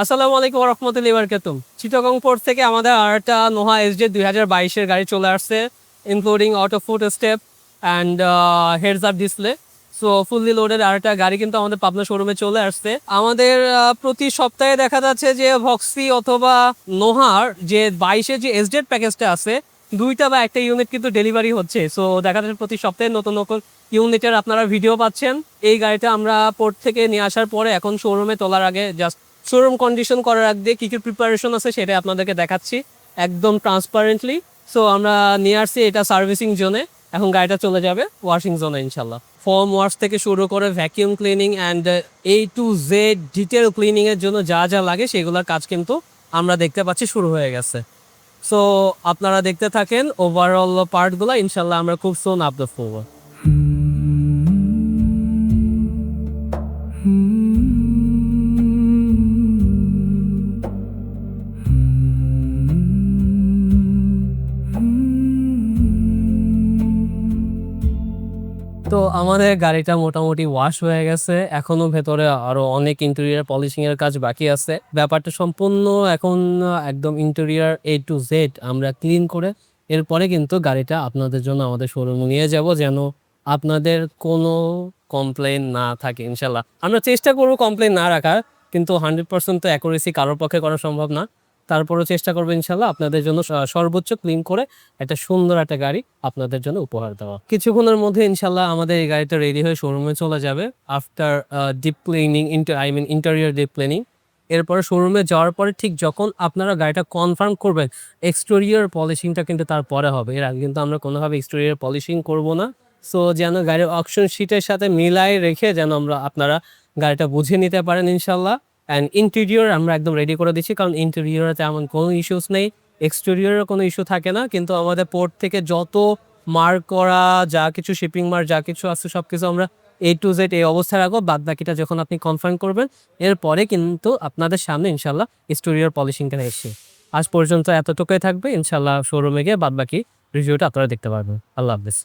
আসসালামু আলাইকুম ওয়া রাহমাতুল্লাহি ওয়া বারাকাতুহু। চিটাগং পোর্ট থেকে আমাদের আরেকটা নোহা এসজে 2022 এর গাড়ি চলে আসছে, including auto foot step and heads up display. So fully loaded আরেকটা গাড়ি কিন্তু আমাদের পাবনা শোরুমে চলে আসছে। আমাদের প্রতি সপ্তাহে দেখা যাচ্ছে যে ভক্সি অথবা নোহার যে 22-এর যে এসজেড প্যাকেজটা আছে, দুইটা বা একটা ইউনিট কিন্তু ডেলিভারি হচ্ছে। সো দেখা যাচ্ছে প্রতি সপ্তাহে নতুন নতুন ইউনিটের আপনারা ভিডিও পাচ্ছেন। এই গাড়িটা আমরা পোর্ট থেকে নিয়ে আসার পরে এখন শোরুমে তোলার আগে জাস্ট শোরুম কন্ডিশন করার আগে কী কী প্রিপারেশন আছে সেটা আপনাদেরকে দেখাচ্ছি একদম ট্রান্সপারেন্টলি। সো আমরা নিয়ে আসছি এটা সার্ভিসিং জোনে, এখন গাড়িটা চলে যাবে ওয়াশিং জোনে ইনশাল্লাহ। ফর্ম ওয়াশ থেকে শুরু করে vacuum cleaning and A to Z detail ক্লিনিংয়ের জন্য যা যা লাগে সেগুলোর কাজ কিন্তু আমরা দেখতে পাচ্ছি শুরু হয়ে গেছে। সো আপনারা দেখতে থাকেন ওভারঅল পার্টগুলো, ইনশাল্লাহ আমরা খুব সুন আপলোড করবো। তো আমাদের গাড়িটা মোটামুটি ওয়াশ হয়ে গেছে, এখনো ভেতরে আরো অনেক ইন্টেরিয়র পলিশিং এর কাজ বাকি আছে। ব্যাপারটা সম্পূর্ণ এখন একদম ইন্টেরিয়র A to Z আমরা ক্লিন করে এরপরে কিন্তু গাড়িটা আপনাদের জন্য আমাদের শোরুমে নিয়ে যাব, যেন আপনাদের কোনো কমপ্লেন না থাকে। ইনশাল্লাহ আমরা চেষ্টা করবো কমপ্লেন না রাখার, কিন্তু 100% তো অ্যাকুরেসি কারোর পক্ষে করা সম্ভব না। তারপরেও চেষ্টা করবো ইনশাল্লাহ আপনাদের জন্য সর্বোচ্চ ক্লিন করে একটা সুন্দর একটা গাড়ি আপনাদের জন্য উপহার দেওয়া। কিছুক্ষণের মধ্যে ইনশাল্লাহ আমাদের এই গাড়িটা রেডি হয়ে শোরুমে চলে যাবে after deep cleaning, interior deep cleaning. এরপরে শোরুমে যাওয়ার পরে ঠিক যখন আপনারা গাড়িটা কনফার্ম করবেন, এক্সটেরিয়র পলিশিংটা কিন্তু তারপরে হবে। এর আগে কিন্তু আমরা কোনোভাবে এক্সটেরিয়র পলিশিং করব না। সো যেন গাড়ির অকশন শিটের সাথে মিলাই রেখে যেন আপনারা গাড়িটা বুঝে নিতে পারেন ইনশাল্লাহ। অ্যান্ড ইন্টেরিয়র আমরা একদম রেডি করে দিচ্ছি, কারণ ইন্টেরিয়রে তেমন কোনো ইস্যুস নেই, এক্সটেরিয়রের কোনো ইস্যু থাকে না। কিন্তু আমাদের পোর্ট থেকে যত মার্ক করা যা কিছু শিপিং মার্ক যা কিছু আছে সব কিছু আমরা A to Z এই অবস্থায় রাখবো। বাদ বাকিটা যখন আপনি কনফার্ম করবেন এরপরে কিন্তু আপনাদের সামনে ইনশাল্লাহ এক্সটেরিয়র পলিশিংটা এসে। আজ পর্যন্ত এতটুকুই থাকবে, ইনশাল্লাহ শোরুমে গিয়ে বাদ বাকি রিভিউটা আপনারা দেখতে পারবেন। আল্লাহ হাফেজ।